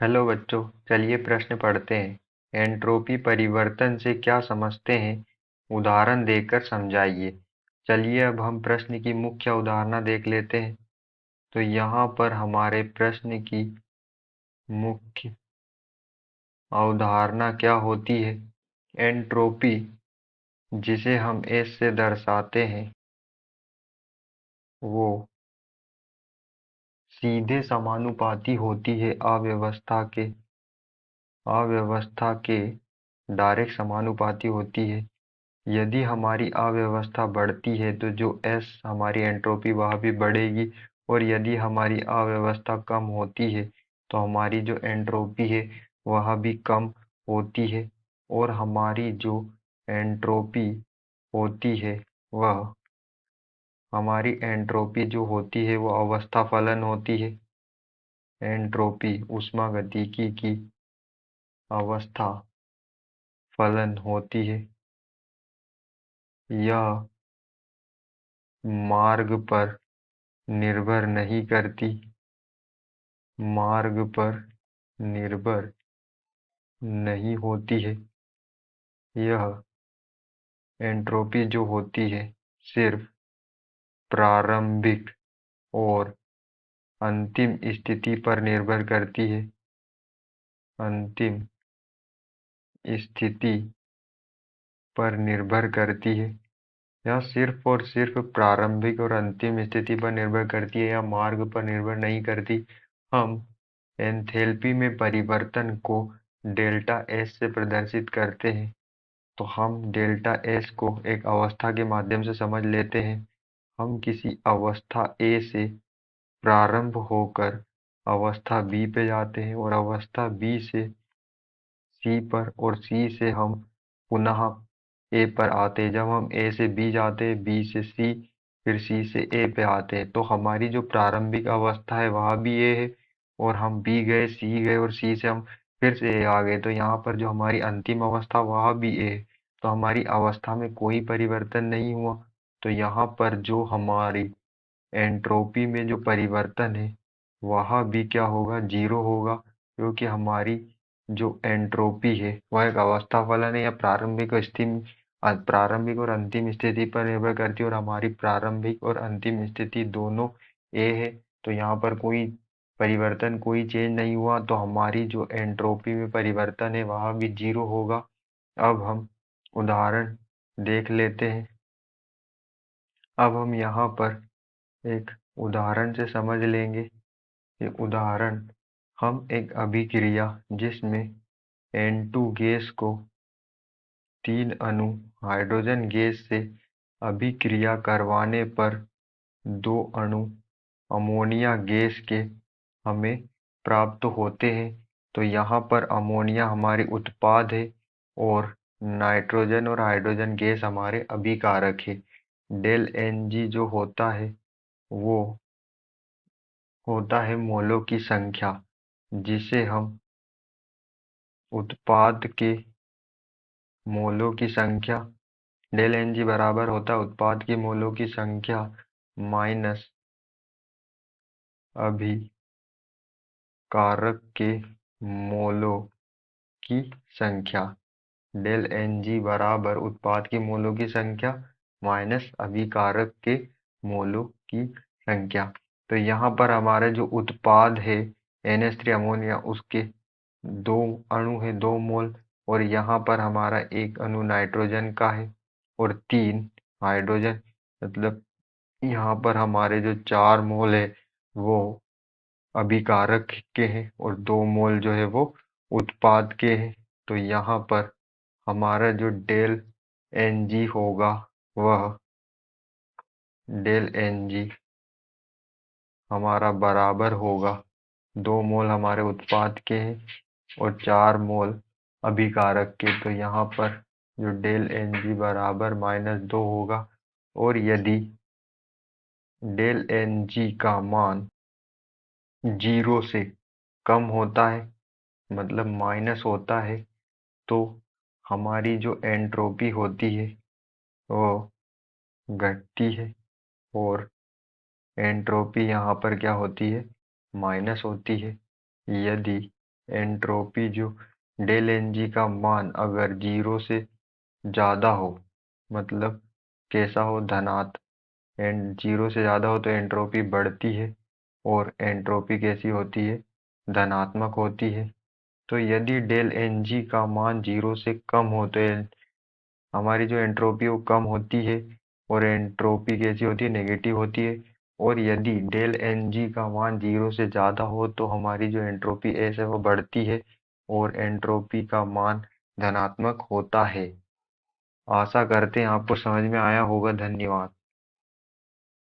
Hello बच्चों, चलिए प्रश्न पढ़ते हैं। एंट्रोपी परिवर्तन से क्या समझते हैं, उदाहरण देकर समझाइए। चलिए अब हम प्रश्न की मुख्य अवधारणा देख लेते हैं। तो यहाँ पर हमारे प्रश्न की मुख्य अवधारणा क्या होती है। एंट्रोपी, जिसे हम एस से दर्शाते हैं, वो सीधे समानुपाती होती है अव्यवस्था के डायरेक्ट समानुपाती होती है। यदि हमारी अव्यवस्था बढ़ती है तो जो एस हमारी एंट्रोपी वह भी बढ़ेगी, और यदि हमारी अव्यवस्था कम होती है तो हमारी जो एंट्रोपी है वह भी कम होती है। और हमारी जो एंट्रोपी होती है वह हमारी एंट्रोपी जो होती है वो अवस्था फलन होती है। एंट्रोपी ऊष्मागतिकी की अवस्था फलन होती है। यह मार्ग पर निर्भर नहीं करती, मार्ग पर निर्भर नहीं होती है। यह एंट्रोपी जो होती है सिर्फ प्रारंभिक और अंतिम स्थिति पर निर्भर करती है। अंतिम स्थिति पर निर्भर करती है। यह सिर्फ और सिर्फ प्रारंभिक और अंतिम स्थिति पर निर्भर करती है, या मार्ग पर निर्भर नहीं करती। हम एंथैल्पी में परिवर्तन को डेल्टा एस से प्रदर्शित करते हैं। तो हम डेल्टा एस को एक अवस्था के माध्यम से समझ लेते हैं। हम किसी अवस्था ए से प्रारंभ होकर अवस्था बी पे जाते हैं, और अवस्था बी से सी पर, और सी से हम पुनः ए पर आते हैं। जब हम ए से बी जाते हैं, बी से सी, फिर सी से ए पे आते हैं, तो हमारी जो प्रारंभिक अवस्था है वह भी ए है, और हम बी गए, सी गए, और सी से हम फिर से ए आ गए, तो यहाँ पर जो हमारी अंतिम अवस्था वह भी ए है। तो हमारी अवस्था में कोई परिवर्तन नहीं हुआ। तो यहाँ पर जो हमारी एंट्रोपी में जो परिवर्तन है वह भी क्या होगा, जीरो होगा, क्योंकि हमारी जो एंट्रोपी है वह एक अवस्था फलन है, या प्रारंभिक और अंतिम स्थिति पर निर्भर करती है, और हमारी प्रारंभिक और अंतिम स्थिति दोनों ए है। तो यहाँ पर कोई परिवर्तन, कोई चेंज नहीं हुआ, तो हमारी जो एंट्रोपी में परिवर्तन है वह भी जीरो होगा। अब हम उदाहरण देख लेते हैं। अब हम यहाँ पर एक उदाहरण से समझ लेंगे। ये उदाहरण, हम एक अभिक्रिया जिसमें N2 गैस को 3 अणु हाइड्रोजन गैस से अभिक्रिया करवाने पर 2 अणु अमोनिया गैस के हमें प्राप्त होते हैं। तो यहाँ पर अमोनिया हमारे उत्पाद है, और नाइट्रोजन और हाइड्रोजन गैस हमारे अभिकारक है। डेल Ng जो होता है वो होता है मोलों की संख्या, जिसे हम उत्पाद के मोलों की संख्या, डेल Ng बराबर होता है उत्पाद की मोलों की संख्या माइनस अभिकारक के मोलों की संख्या। डेल Ng बराबर उत्पाद की मोलों की संख्या माइनस अभिकारक के मोलों की संख्या। तो यहाँ पर हमारे जो उत्पाद है NH3 अमोनिया, उसके 2 अणु है, 2 मोल, और यहाँ पर हमारा एक अणु नाइट्रोजन का है, और 3 हाइड्रोजन, मतलब यहाँ पर हमारे जो 4 मोल है वो अभिकारक के हैं, और 2 मोल जो है वो उत्पाद के हैं। तो यहाँ पर हमारा जो डेल Ng होगा वह डेल Ng हमारा बराबर होगा, 2 मोल हमारे उत्पाद के हैं और 4 मोल अभिकारक के। तो यहाँ पर जो डेल Ng बराबर -2 होगा, और यदि डेल Ng का मान 0 से कम होता है, मतलब माइनस होता है, तो हमारी जो एंट्रोपी होती है वो घटती है, और एंट्रोपी यहाँ पर क्या होती है, माइनस होती है। यदि एंट्रोपी जो डेल एन जी का मान अगर 0 से ज़्यादा हो, मतलब कैसा हो, एंड 0 से ज़्यादा हो तो एंट्रोपी बढ़ती है, और एंट्रोपी कैसी होती है, धनात्मक होती है। तो यदि डेल एन जी का मान 0 से कम हो तो हमारी जो एंट्रोपी है वो कम होती है, और एंट्रोपी कैसी होती है, नेगेटिव होती है। और यदि डेल एन जी का मान 0 से ज़्यादा हो तो हमारी जो एंट्रोपी एस है वो बढ़ती है, और एंट्रोपी का मान धनात्मक होता है। आशा करते हैं आपको समझ में आया होगा। धन्यवाद।